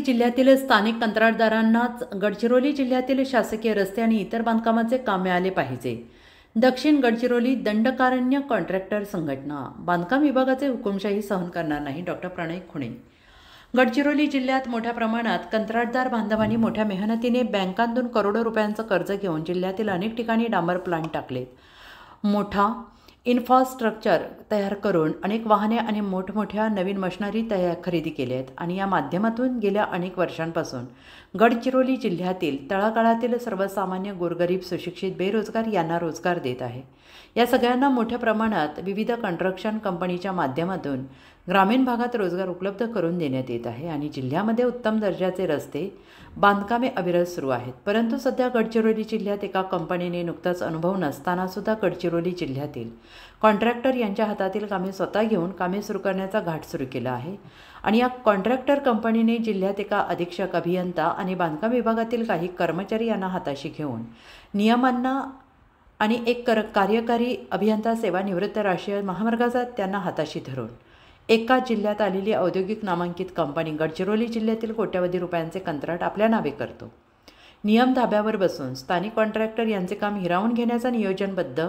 जिल्ह्यातील स्थानिक कंत्राटदारांनाच गडचिरोली जिल्ह्यातील शासकीय रस्ते आणि इतर बांधकामाचे काम मिळाले पाहिजे. दक्षिण गडचिरोली दंडकारण्य कॉन्ट्रॅक्टर संघटना बांधकाम विभागाचे हुकुमशाही सहन करणार नाही. डॉक्टर प्रणय खुणे. गडचिरोली जिल्ह्यात मोठ्या प्रमाणात कंत्राटदार बांधवांनी मोठ्या मेहनतीने बँकांतून करोडो रुपयांचं कर्ज घेऊन जिल्ह्यातील अनेक ठिकाणी डांबर प्लांट टाकलेत. मोठा इन्फ्रास्ट्रक्चर तयार करून अनेक वाहने आणि मोठमोठ्या नवीन मशिनरी खरेदी केल्या आहेत आणि या माध्यमातून गेल्या अनेक वर्षांपासून गडचिरोली जिल्ह्यातील तळागाळातील सर्वसामान्य गोरगरीब सुशिक्षित बेरोजगार यांना रोजगार देत आहे. या सगळ्यांना मोठ्या प्रमाणात विविध कन्स्ट्रक्शन कंपनीच्या माध्यमातून ग्रामीण भागात रोजगार उपलब्ध करून देण्यात येत आहे आणि जिल्ह्यामध्ये उत्तम दर्जाचे रस्ते बांधकामे अविरत सुरू आहेत. परंतु सध्या गडचिरोली जिल्ह्यात एका कंपनीने नुकताच अनुभव नसतानासुद्धा गडचिरोली जिल्ह्यातील कॉन्ट्रॅक्टर यांच्या हातातील कामे स्वतः घेऊन कामे सुरू करण्याचा घाट सुरू केला आहे आणि या कॉन्ट्रॅक्टर कंपनीने जिल्ह्यात एका अधीक्षक अभियंता आणि बांधकाम विभागातील काही कर्मचारी यांना हाताशी घेऊन नियमांना आणि एक कार्यकारी अभियंता सेवानिवृत्त राष्ट्रीय महामार्गाचा त्यांना हाताशी धरून एका जिल्ह्यात आलेली औद्योगिक नामांकित कंपनी गडचिरोली जिल्ह्यातील कोट्यवधी रुपयांचे कंत्राट आपल्या नावे करतो. नियम धाब्यावर बसून स्थानिक कॉन्ट्रॅक्टर यांचे काम हिरावून घेण्याचा नियोजनबद्ध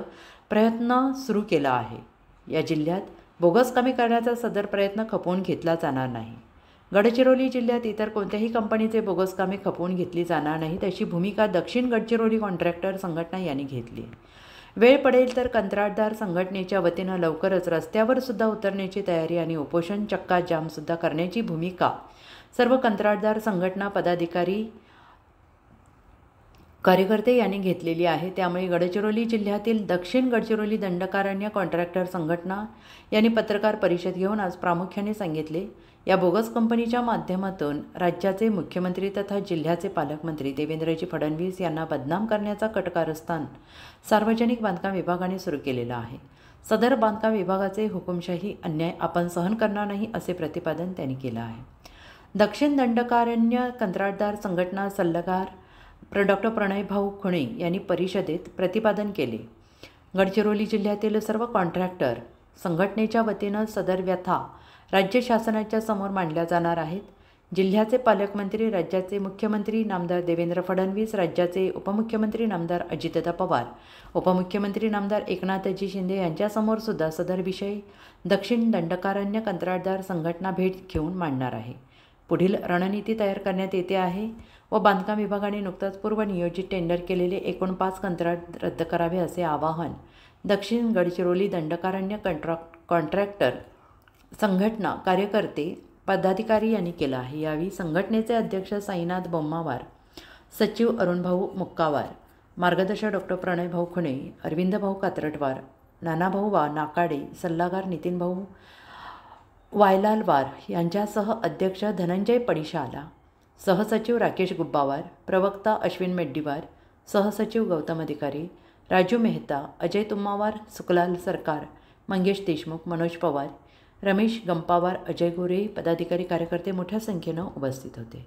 प्रयत्न सुरू केला आहे. या जिल्ह्यात बोगस कामे करण्याचा सदर प्रयत्न खपवून घेतला जाणार नाही. गडचिरोली जिल्ह्यात इतर कोणत्याही कंपनीचे बोगस कामे खपवून घेतली जाणार नाहीत अशी भूमिका दक्षिण गडचिरोली कॉन्ट्रॅक्टर संघटना यांनी घेतली. वेळ पडेल तर कंत्राटदार संघटनेच्या वतीनं लवकरच रस्त्यावर सुद्धा उतरण्याची तयारी आणि उपोषण चक्का जामसुद्धा करण्याची भूमिका सर्व कंत्राटदार संघटना पदाधिकारी कार्यकर्ते यांनी घेतलेली आहे. त्यामुळे गडचिरोली जिल्ह्यातील दक्षिण गडचिरोली दंडकारण्य कॉन्ट्रॅक्टर संघटना यांनी पत्रकार परिषद घेऊन आज प्रामुख्याने सांगितले, या बोगस कंपनीच्या माध्यमातून राज्याचे मुख्यमंत्री तथा जिल्ह्याचे पालकमंत्री देवेंद्रजी फडणवीस यांना बदनाम करण्याचा कटकारस्थान सार्वजनिक बांधकाम विभागाने सुरू केलेला आहे. सदर बांधकाम विभागाचे हुकुमशाही अन्याय आपण सहन करणार नाही असे प्रतिपादन त्यांनी केलं आहे. दक्षिण दंडकारण्य कंत्राटदार संघटना सल्लागार डॉक्टर प्रणयभाऊ खुणे यांनी परिषदेत प्रतिपादन केले. गडचिरोली जिल्ह्यातील सर्व कॉन्ट्रॅक्टर संघटनेच्या वतीनं सदर व्यथा राज्य शासनाच्या समोर मांडल्या जाणार आहेत. जिल्ह्याचे पालकमंत्री, राज्याचे मुख्यमंत्री नामदार देवेंद्र फडणवीस, राज्याचे उपमुख्यमंत्री नामदार अजितदादा पवार, उपमुख्यमंत्री नामदार एकनाथजी शिंदे यांच्यासमोर सुद्धा सदर विषय दक्षिण दंडकारण्य कंत्राटदार संघटना भेट घेऊन मांडणार आहे. पुढील रणनीती तयार करण्यात येते आहे व बांधकाम विभागाने नुकताच पूर्वनियोजित टेंडर केलेले एकूण 5 कंत्राट रद्द करावे असे आवाहन दक्षिण गडचिरोली दंडकारण्य कॉन्ट्रॅक्टर संघटना कार्यकर्ते पदाधिकारी यांनी केलं आहे. यावेळी संघटनेचे अध्यक्ष साईनाथ बोम्मावार, सचिव अरुणभाऊ मुक्कावार, मार्गदर्शक डॉक्टर प्रणयभाऊ खुणे, अरविंदभाऊ कात्रटवार, नानाभाऊ नाकाडे, सल्लागार नितीनभाऊ वायलालवार यांच्यासह अध्यक्ष धनंजय पडिशाला, सहसचिव राकेश गुब्बावार, प्रवक्ता अश्विन मेड्डीवार, सहसचिव गौतम अधिकारी, राजू मेहता, अजय तुम्मावार, सुकलाल सरकार, मंगेश देशमुख, मनोज पवार, रमेश गंपावार, अजय गोरे, पदाधिकारी कार्यकर्ते मोठ्या संख्येनं उपस्थित होते.